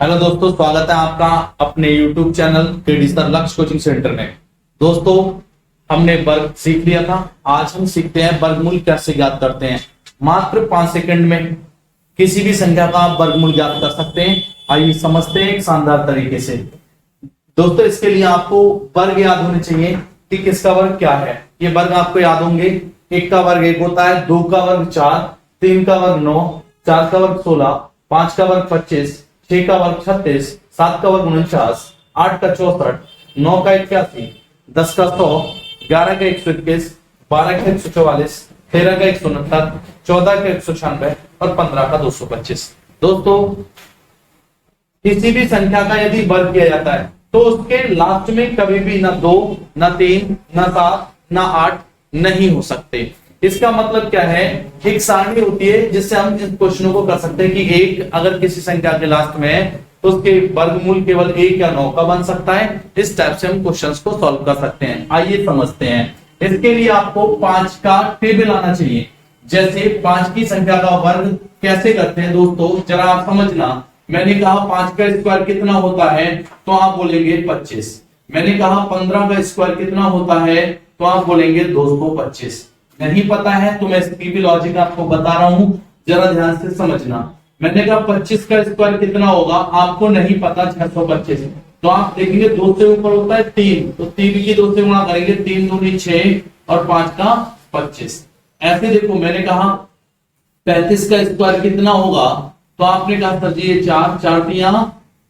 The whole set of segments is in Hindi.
हेलो दोस्तों, स्वागत है आपका अपने YouTube चैनल केडी सर लक्ष्य कोचिंग सेंटर में। दोस्तों, हमने वर्ग सीख लिया था। आज हम सीखते हैं वर्गमूल कैसे ज्ञात करते हैं। मात्र 5 सेकंड में किसी भी संख्या का आप वर्गमूल ज्ञात कर सकते हैं। आइए समझते हैं एक शानदार तरीके से। दोस्तों, इसके लिए आपको वर्ग याद होने चाहिए कि किसका वर्ग क्या है। ये वर्ग आपको याद होंगे। 1 का वर्ग 1 होता है, 2 का वर्ग 4, 3 का वर्ग 9, 4 का वर्ग 16, 5 का वर्ग 25, 6 का वर्ग 36, 7 का वर्ग 49, 8 का 64, 9 का 81, 10 का 100, 11 का 121, 12 का 144, 13 का 169, 14 का 196 और 15 का 225। दोस्तों, किसी भी संख्या का यदि वर्ग किया जाता है तो उसके लास्ट में कभी भी ना 2, ना 3, ना 7, ना 8 नहीं हो सकते। इसका मतलब क्या है, एक सारणी होती है जिससे हम इस क्वेश्चनों को कर सकते हैं कि एक अगर किसी संख्या के लास्ट में है तो उसके वर्गमूल केवल 1 या 9 का बन सकता है। इस टाइप से हम क्वेश्चंस को सॉल्व कर सकते हैं। आइए समझते हैं। इसके लिए आपको 5 का टेबल आना चाहिए। जैसे 5 की संख्या का वर्ग कैसे करते हैं दोस्तों, जरा आप समझना। मैंने कहा 5 का स्क्वायर कितना होता है, तो आप बोलेंगे 25। मैंने कहा 15 का स्क्वायर कितना होता है, तो आप बोलेंगे 225। नहीं पता है तो मैं इसकी भी लॉजिक आपको बता रहा हूं, जरा ध्यान से समझना। मैंने कहा 25 का स्क्वायर कितना होगा, आपको नहीं पता 625, तो आप देखेंगे 2 से ऊपर होता है 3, तो 3 की 2 से गुणा करेंगे, 3 दूनी 6 और 5 का 25। ऐसे देखो, मैंने कहा 35 का स्क्वायर कितना होगा, तो आपने कहा सर जी ये 4 4 तिया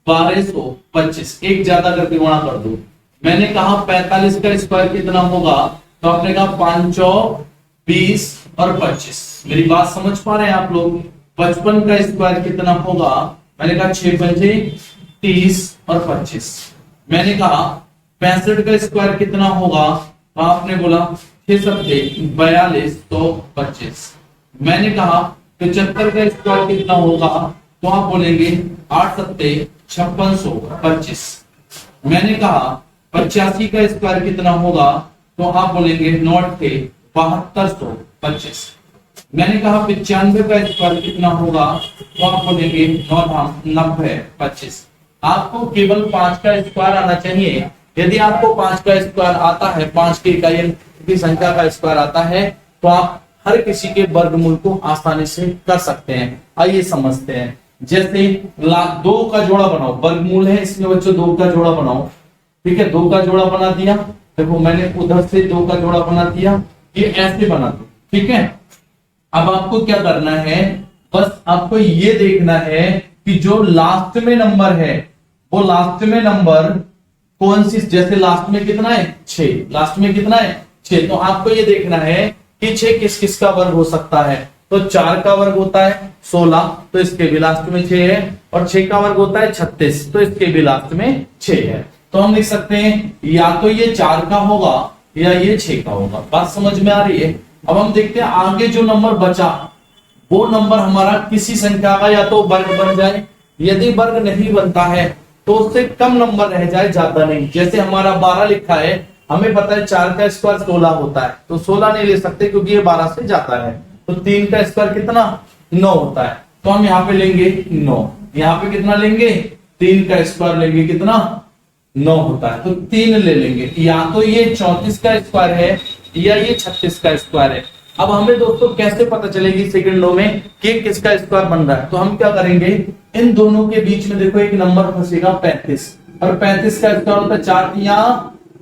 1225, एक ज्यादा करके गुणा कर दो। मैंने कहा 45 का स्क्वायर कितना होगा, तो आपने कहा 5 20 और 25। मेरी बात समझ पा रहे हैं आप लोग। 55 का स्क्वायर कितना होगा, मैंने कहा 6 पंजे 30 और 25। मैंने कहा 65 का स्क्वायर कितना होगा, तो आपने बोला 6 सत्ते 42 तो 25। मैंने कहा 75 का स्क्वायर कितना होगा, तो आप बोलेंगे 8 सत्ते 5625। मैंने कहा 85 का स्क्वायर कितना होगा, तो आप बोलेंगे 9 थे 7225। मैंने कहा 95 का स्क्वायर कितना होगा, तो आप बोलेंगे 9 धाम 90 25। आपको केवल 5 का स्क्वायर आना चाहिए। यदि आपको 5 का स्क्वायर आता है, 5 की इकाई की संख्या का स्क्वायर आता है, तो आप हर किसी के वर्गमूल को आसानी से कर सकते हैं। आइए समझते हैं। जैसे 2 का जोड़ा बनाओ, वर्गमूल है इसमें बच्चों 2 का जोड़ा बनाओ। ठीक है, 2 का जोड़ा बना दिया। देखो मैंने उधर से 2 का जोड़ा बना दिया, ये ऐसे बना दो। ठीक है, अब आपको क्या करना है, बस आपको ये देखना है कि जो लास्ट में नंबर है वो लास्ट में नंबर कौन सी। जैसे लास्ट में कितना है 6, लास्ट में कितना है 6, तो आपको ये देखना है कि 6 किस किस का वर्ग हो सकता है। तो 4 का वर्ग होता है 16, तो इसके भी लास्ट में 6 है। और 6 का वर्ग होता है 36, तो इसके भी लास्ट में 6 है। तो हम लिख सकते हैं या तो ये 4 का होगा या ये 6 का होगा। बात समझ में आ रही है। अब हम देखते हैं आगे जो नंबर बचा वो नंबर हमारा किसी संख्या का या तो वर्ग बन जाए, यदि वर्ग नहीं बनता है तो उससे कम नंबर रह जाए, ज्यादा नहीं। जैसे हमारा 12 लिखा है, हमें पता है 4 का स्क्वायर 16 होता है, तो 16 नहीं ले सकते क्योंकि ये 12 से जाता है। तो 3 का स्क्वायर कितना 9 होता है, तो हम यहाँ पे लेंगे 9। यहाँ पे कितना लेंगे, 3 का स्क्वायर लेंगे, कितना 9 होता है, तो 3 ले लेंगे। या तो ये 34 का स्क्वायर है या ये 36 का स्क्वायर है। अब हमें दोस्तों कैसे पता चलेगी सेकंडों में कि किसका स्क्वायर बन रहा है, तो हम क्या करेंगे, इन दोनों के बीच में देखो एक नंबर फंसेगा 35, और 35 का स्क्वायर होता है 4 तिया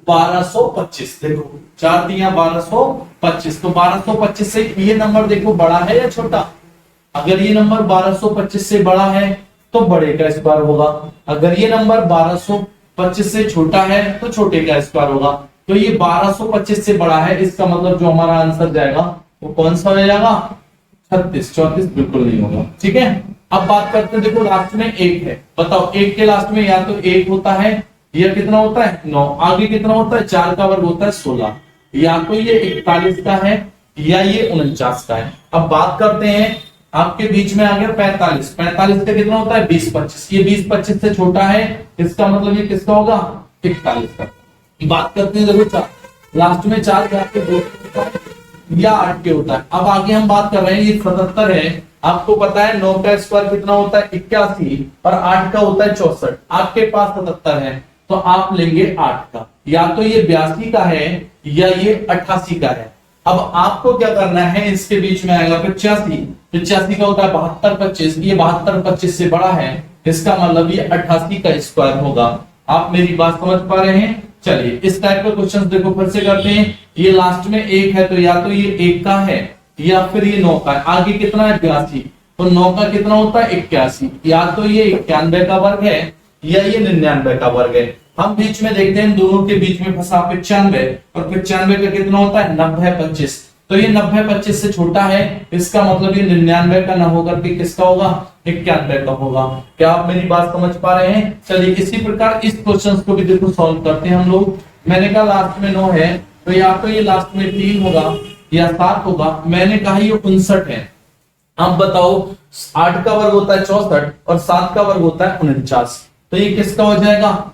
1225। देखो 4 तिया 1225, तो 1225 से ये नंबर देखो बड़ा है या छोटा। अगर ये नंबर 1225 से बड़ा है तो बड़े का स्क्वायर होगा, अगर ये नंबर 1225 से छोटा है तो छोटे का स्क्वायर होगा। तो ये 1225 से बड़ा है, इसका मतलब जो हमारा आंसर जाएगा वो कौन सा हो जाएगा, 36। 34 बिल्कुल नहीं होगा। ठीक है, अब बात करते हैं। देखो लास्ट में 1 है, बताओ 1 के लास्ट में या तो 1 होता है या कितना होता है 9, आगे कितना होता है 4 का वर्ग होता है 16, या तो ये 41 का है या ये 49 का है। अब बात करते हैं, आपके बीच में आ गया 45, 45 का कितना होता है 20 25, ये 20 25 से छोटा है, इसका मतलब ये किसका होगा 41 का। बात करते हैं, देखो 4 लास्ट में 4 के 2 या 8 के होता है। अब आगे हम बात कर रहे हैं, ये 77 है आपको पता है 9 का स्क्वायर कितना होता है 81 और 8 का होता है 64। आपके पास 77 है तो आप लेंगे 8 का, या तो ये 82 का है या ये 88 का है। अब आपको क्या करना है, इसके बीच में आएगा 85, 85 का होता है 72 25, ये 72 25 से बड़ा है, इसका मतलब ये 88 का स्क्वायर होगा। आप मेरी बात समझ पा रहे हैं? चलिए इस टाइप का क्वेश्चन देखो फिर से करते हैं। ये लास्ट में 1 है तो या तो ये 1 का है या फिर ये 9 का है। आगे कितना है 82, तो 9 का कितना होता है 81, या तो ये 91 का वर्ग है या ये 99 का वर्ग है। हम बीच में देखते हैं, दोनों के बीच में फंसा 95, और 95 का कितना होता है 90 25, तो ये 90 25 से छोटा है, इसका मतलब ये 99 का ना होकर के किसका होगा 91 का होगा। क्या आप मेरी बात समझ पा रहे हैं? चलिए इसी प्रकार इस क्वेश्चन को भी देखो सॉल्व करते हैं हम लोग। मैंने कहा लास्ट में 9 है तो या तो ये लास्ट में 3 होगा या 7 होगा। मैंने कहा ये 59 है। अब बताओ 8 का वर्ग होता है 64 और 7 का वर्ग होता है 49, तो ये किसका हो जाएगा,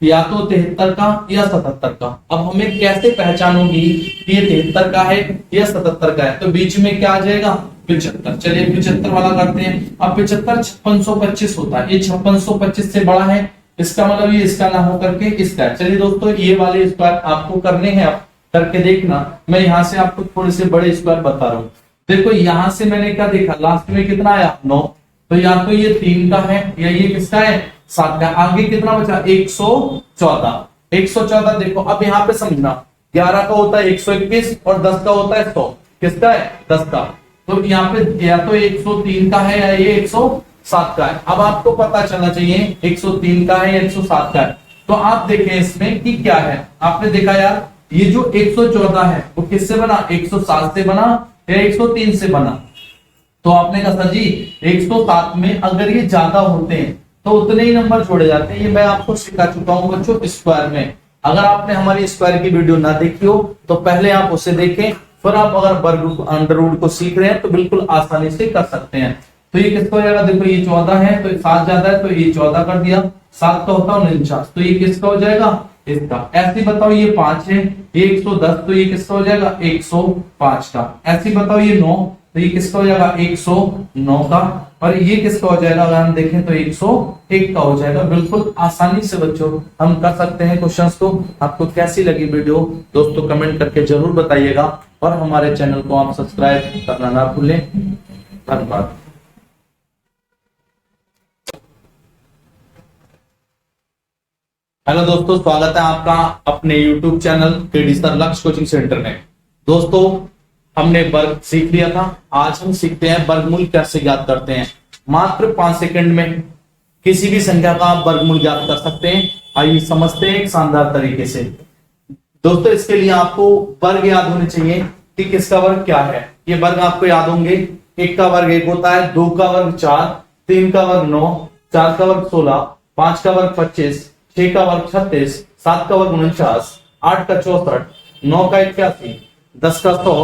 या तो 73 का या 77 का। अब हमें कैसे पहचानोगी कि ये 73 का है या 77 का है, तो बीच में क्या आ जाएगा 75। चलिए 75 वाला करते हैं। अब 75 5625 होता है, ये 5625 से बड़ा है, इसका मतलब ये इसका ना हो करके इसका। चलिए दोस्तों ये वाले स्क्वायर आपको करने हैं, आप करके देखना। मैं यहाँ से आपको थोड़े से बड़े स्क्वायर बता रहा हूँ। देखो यहां से मैंने क्या देखा, लास्ट में कितना आया 9, तो या तो ये 3 का है या ये किसका है 7 का। आगे कितना बचा 114, 114। देखो अब यहाँ पे समझना, 11 का होता है 121 और 10 का होता है 100, किसका है 10 का। तो यहाँ पे या तो 103 का है या ये 107 का है। अब आपको पता चलना चाहिए 103 का है या 107 का है। तो आप देखें इसमें कि क्या है। आपने देखा यार ये जो 114 है वो किससे बना, 107 से बना या 103 से बना। तो आपने कहा सर जी 107 में अगर ये ज्यादा होते हैं तो उतने ही नंबर जोड़े जाते हैं। ये मैं आपको सिखा चुका हूं बच्चों स्क्वायर में। अगर आपने हमारी स्क्वायर की वीडियो ना देखी हो तो पहले आप उसे देखें, फिर आप अगर वर्ग अंडर रूट को सीख रहे हैं तो बिल्कुल आसानी से कर सकते हैं। तो ये किसका हो जाएगा, देखो ये 14 है तो 7 ज्यादा है तो ये 14 कर दिया, 7 का होता है 49, तो ये किसका हो जाएगा इसका। ऐसे बताओ ये 5 है, ये 110, तो ये किसका हो जाएगा 105 का। ऐसे बताओ ये 9, तो ये किसका हो जाएगा 109 का। और ये किसका हो जाएगा, अगर हम देखें तो 101 का हो जाएगा। बिल्कुल आसानी से बच्चों हम कर सकते हैं क्वेश्चंस को। आपको कैसी लगी वीडियो दोस्तों कमेंट करके जरूर बताइएगा, और हमारे चैनल को आप सब्सक्राइब करना ना भूलें। धन्यवाद। हेलो दोस्तों, स्वागत है आपका अपने YouTube चैनल केडी सर लक्ष्य कोचिंग सेंटर में। दोस्तों हमने वर्ग सीख लिया था, आज हम सीखते हैं वर्गमूल कैसे ज्ञात करते हैं। मात्र 5 सेकंड में किसी भी संख्या का आप वर्गमूल ज्ञात कर सकते हैं। आइए समझते हैं एक शानदार तरीके से। दोस्तों इसके लिए आपको वर्ग याद होने चाहिए कि किसका वर्ग क्या है। ये वर्ग आपको याद होंगे, 1 का वर्ग 1 होता है, 2 का वर्ग 4, 3 का वर्ग 9, 4 का वर्ग 16, 5 का वर्ग 25, 6 का वर्ग 36, 7 का वर्ग 49, 8 का 64, 9 का 81, 10 का 100,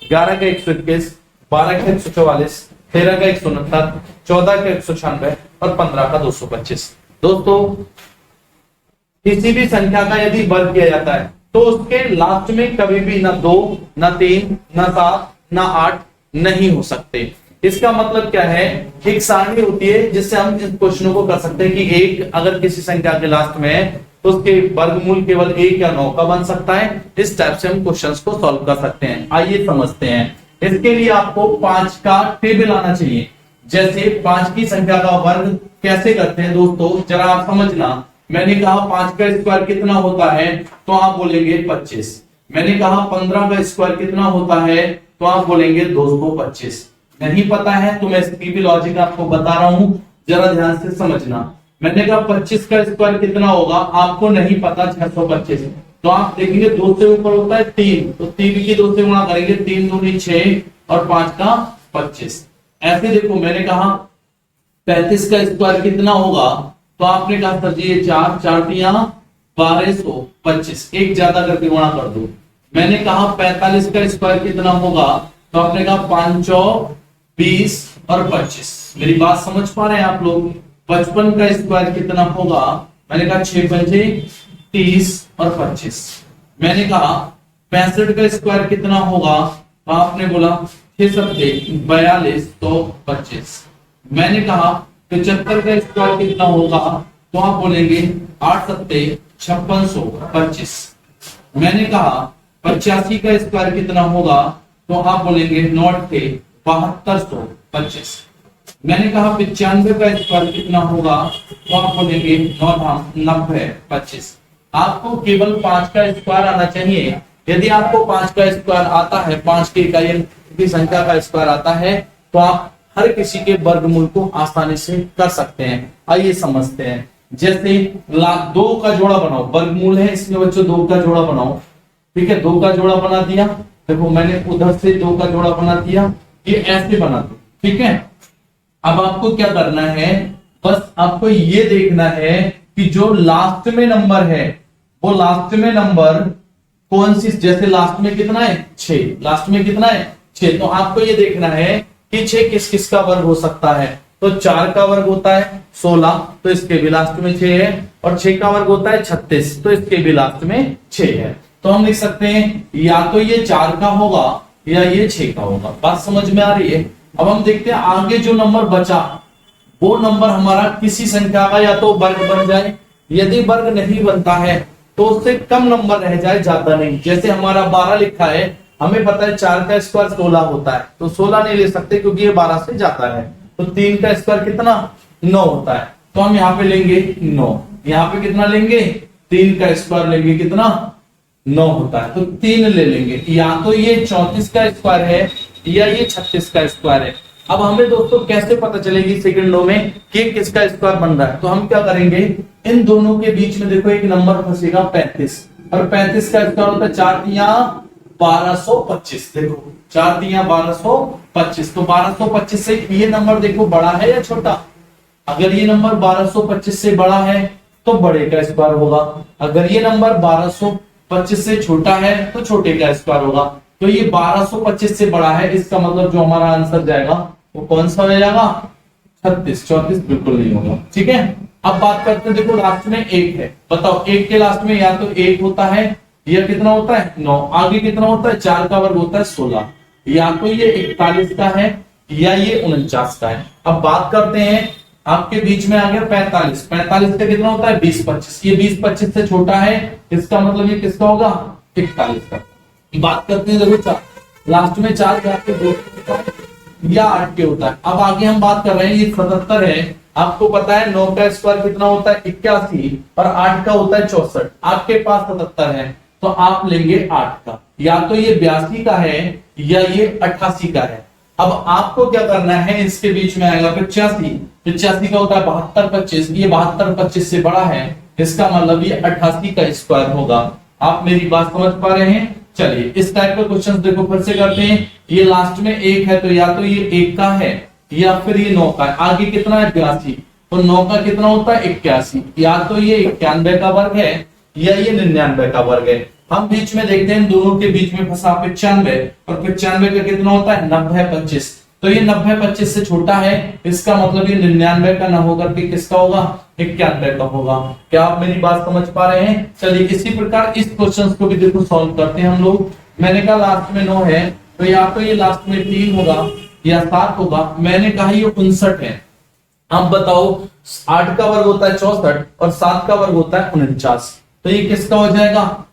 11 का 121, 12 का 144, 13 का 169, 14 का 196 और 15 का 225। दोस्तों किसी भी संख्या का यदि वर्ग किया जाता है तो उसके लास्ट में कभी भी ना 2, ना 3, ना 7, ना 8 नहीं हो सकते। इसका मतलब क्या है, एक सारणी होती है जिससे हम इस क्वेश्चनों को कर सकते हैं कि एक अगर किसी संख्या के लास्ट में है तो उसके वर्गमूल केवल 1 या 9 का बन सकता है। इस टाइप से हम क्वेश्चंस को सॉल्व कर सकते हैं। आइए समझते हैं। इसके लिए आपको 5 का टेबल आना चाहिए। जैसे 5 की संख्या का वर्ग कैसे करते हैं दोस्तों, जरा आप समझना। मैंने कहा 5 का स्क्वायर कितना होता है, तो आप बोलेंगे 25। मैंने कहा 15 का स्क्वायर कितना होता है, तो आप बोलेंगे 225। नहीं पता है तो मैं इसकी भी लॉजिक आपको बता रहा हूं, जरा ध्यान से समझना। मैंने कहा 25 का स्क्वायर कितना होगा, आपको नहीं पता 625, तो आप देखेंगे 2 से ऊपर होता है 3, तो 3 की 2 से गुणा करेंगे, 3 दूनी 6 और 5 का 25। ऐसे देखो मैंने कहा 35 का स्क्वायर कितना होगा, तो आपने कहा सर जी ये 4 4 1225, एक ज्यादा करके गुणा कर दो। मैंने कहा 45 का स्क्वायर कितना होगा, तो आपने कहा 5 20 और 25। मेरी बात समझ पा रहे हैं आप लोग। 55 का स्क्वायर कितना होगा, मैंने कहा 6 पंजे 30 और 25। मैंने कहा 65 का स्क्वायर कितना होगा, तो आपने बोला 6 सत्ते 42 तो 25। मैंने कहा 75 का स्क्वायर कितना होगा, तो आप बोलेंगे 8 सत्ते 5625। मैंने कहा 85 का स्क्वायर कितना होगा, तो आप बोलेंगे 9 थे 7225। मैंने कहा 95 का स्क्वायर कितना होगा, तो आप बोलेंगे 9 धाम 90 25। आपको केवल 5 का स्क्वायर आना चाहिए। यदि आपको 5 का स्क्वायर आता है, 5 की इकाइयों की संख्या का स्क्वायर आता है, तो आप हर किसी के वर्गमूल को आसानी से कर सकते हैं। आइए समझते हैं। जैसे 2 का जोड़ा बनाओ, वर्गमूल है इसमें बच्चों 2 का जोड़ा बनाओ। ठीक है, 2 का जोड़ा बना दिया। देखो मैंने उधर से 2 का जोड़ा बना दिया, ये ऐसे बना दो। ठीक है, अब आपको क्या करना है, बस आपको ये देखना है कि जो लास्ट में नंबर है वो लास्ट में नंबर कौन सी, जैसे लास्ट में कितना है 6, लास्ट में कितना है 6, तो आपको ये देखना है कि 6 किस किस का वर्ग हो सकता है। तो 4 का वर्ग होता है 16, तो इसके भी लास्ट में 6 है, और 6 का वर्ग होता है 36, तो इसके भी लास्ट में 6 है। तो हम लिख सकते हैं या तो ये 4 का होगा या ये 6 का होगा। बात समझ में आ रही है। अब हम देखते हैं आगे जो नंबर बचा वो नंबर हमारा किसी संख्या का या तो वर्ग बन जाए, यदि वर्ग नहीं बनता है तो उससे कम नंबर रह जाए, ज्यादा नहीं। जैसे हमारा 12 लिखा है, हमें पता है 4 का स्क्वायर 16 होता है, तो 16 नहीं ले सकते क्योंकि ये 12 से ज्यादा है। तो 3 का स्क्वायर कितना 9 होता है, तो हम यहाँ पे लेंगे 9। यहाँ पे कितना लेंगे 3 का स्क्वायर लेंगे, कितना 9 होता है, तो 3 ले लेंगे। या तो ये 34 का स्क्वायर है या ये 36 का स्क्वायर है। अब हमें दोस्तों कैसे पता चलेगी सेकंडों में कि किसका स्क्वायर बन रहा है, तो हम क्या करेंगे, इन दोनों के बीच में देखो एक नंबर फंसेगा 35, और 35 का स्क्वायर होता है 4 तिया 1225। देखो 4 तिया 1225, तो 1225 से ये नंबर देखो बड़ा है या छोटा। अगर ये नंबर 1225 से बड़ा है तो बड़े का स्क्वायर होगा, अगर ये नंबर 1225 से छोटा है तो छोटे का स्क्वायर होगा। तो ये 1225 से बड़ा है, इसका मतलब जो हमारा आंसर जाएगा वो कौन सा हो जाएगा 36, 34 बिल्कुल नहीं होगा। ठीक है, अब बात करते हैं, देखो लास्ट में 1 है, बताओ 1 के लास्ट में या तो 1 होता है या कितना होता है 9, आगे कितना होता है 4 का वर्ग होता है 16, या तो ये 41 का है या ये 49 का है। अब बात करते हैं, आपके बीच में आ गया 45, 45 का कितना होता है 20-25, ये 20-25 से छोटा है, इसका मतलब ये किसका होगा 41 का। बात करते हैं, देखो लास्ट में 4 के आपके 2 या 8 के होता है। अब आगे हम बात कर रहे हैं, ये 77 है, आपको पता है 9 का स्क्वायर कितना होता है 81, और 8 का होता है 64, आपके पास 77 है तो आप लेंगे 8 का, या तो ये 82 का है या ये 88 का है। अब आपको क्या करना है, इसके बीच में आएगा 85, 85 का होता है 72-25, ये 72-25 से बड़ा है, इसका मतलब ये 88 का स्क्वायर होगा। आप मेरी बात समझ पा रहे हैं। चलिए इस टाइप का क्वेश्चन देखो फिर से करते हैं। ये लास्ट में 1 है, तो या तो ये 1 का है या फिर ये 9 का है, आगे कितना है 82, तो 9 का कितना होता है 81, या तो ये 91 का वर्ग है या ये 99 का वर्ग है। हम बीच में देखते हैं, दोनों के बीच में फंसा 95, और 95 का कितना होता है 90-25, तो ये 90-25 से छोटा है, इसका मतलब ये 99 का ना होकर के किसका होगा 91 का होगा। क्या आप मेरी बात समझ पा रहे हैं। चलिए इसी प्रकार इस क्वेश्चन को भी देखो सॉल्व करते हैं हम लोग। मैंने कहा लास्ट में 9 है, तो या तो ये लास्ट में 3 होगा या 7 होगा। मैंने कहा ये 59 है। अब बताओ 8 का वर्ग होता है 64 और 7 का वर्ग होता है 49, तो ये किसका हो जाएगा,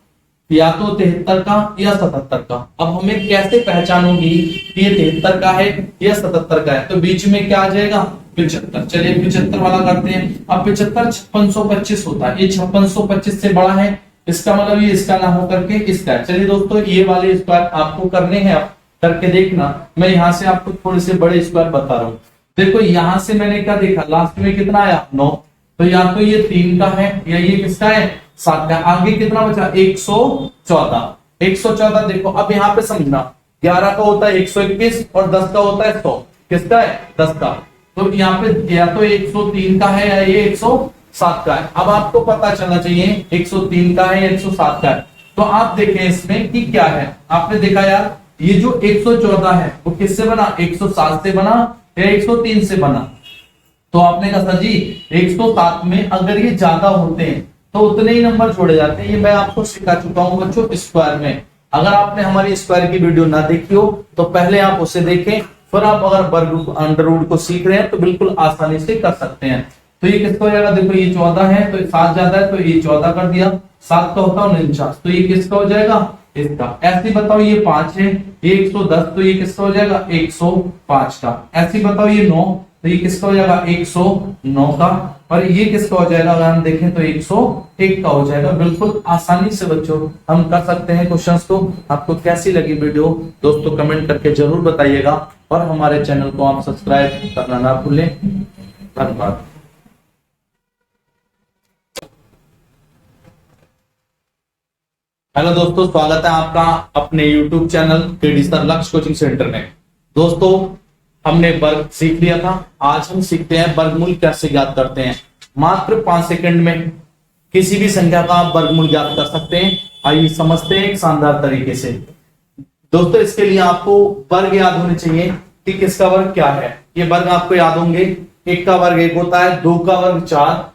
या तो 73 का या 77 का। अब हमें कैसे पहचानोगी कि ये 73 का है या 77 का है, तो बीच में क्या आ जाएगा 75। चलिए 75 वाला करते हैं। अब 75 5625 होता है, ये 5625 से बड़ा है, इसका मतलब ये इसका ना हो करके इसका। चलिए दोस्तों ये वाले स्क्वायर आपको करने हैं, आप करके देखना। मैं यहाँ से आपको थोड़े से बड़े स्क्वायर बता रहा हूँ। देखो यहाँ से मैंने क्या देखा, लास्ट में कितना आया 9, तो या तो ये 3 का है या ये किसका है 7 का। आगे कितना बचा 114, 114 देखो। अब यहाँ पे समझना 11 का होता है 121 और 10 का होता है 100, किसका है 10 का। तो यहाँ पे या तो 103 का है या ये 107 का है। अब आपको पता चलना चाहिए 103 का है या 107 का है। तो आप देखें इसमें कि क्या है, आपने देखा यार ये जो 114 है वो किससे बना 107 से बना या 103 से बना। तो आपने कहा सर जी 107 में अगर ये ज्यादा होते हैं तो उतने ही नंबर छोड़े जाते हैं। ये मैं आपको सिखा चुका हूं बच्चों स्क्वायर में। अगर आपने हमारी स्क्वायर की वीडियो ना देखी हो तो पहले आप उसे देखें, फिर आप अगर वर्ग अंडर रूट को सीख रहे हैं तो बिल्कुल आसानी से कर सकते हैं। तो ये किसका हो जाएगा, देखो ये 14 है तो 7 ज्यादा है तो ये 14 कर दिया, 7 का होता है 49, तो ये किसका हो जाएगा, इसका। ऐसे बताओ ये 5 है, ये 110, तो ये किसका हो जाएगा 105 का। ऐसे बताओ ये 9, तो ये किसका हो जाएगा 109 का। और ये किसका हो जाएगा, अगर हम देखें तो 101 का हो जाएगा। बिल्कुल आसानी से बच्चों हम कर सकते हैं क्वेश्चंस को। आपको कैसी लगी वीडियो दोस्तों कमेंट करके जरूर बताइएगा, और हमारे चैनल को आप सब्सक्राइब करना ना भूलें। धन्यवाद। हेलो दोस्तों, स्वागत है आपका अपने YouTube चैनल केडी सर लक्ष्य कोचिंग सेंटर में। दोस्तों हमने वर्ग सीख लिया था, आज हम सीखते हैं वर्गमूल कैसे ज्ञात करते हैं। मात्र 5 सेकंड में किसी भी संख्या का आप वर्गमूल ज्ञात कर सकते हैं। आइए समझते हैं एक शानदार तरीके से। दोस्तों इसके लिए आपको वर्ग याद होने चाहिए कि किसका वर्ग क्या है। ये वर्ग आपको याद होंगे, 1 का वर्ग 1 होता है, 2 का वर्ग 4,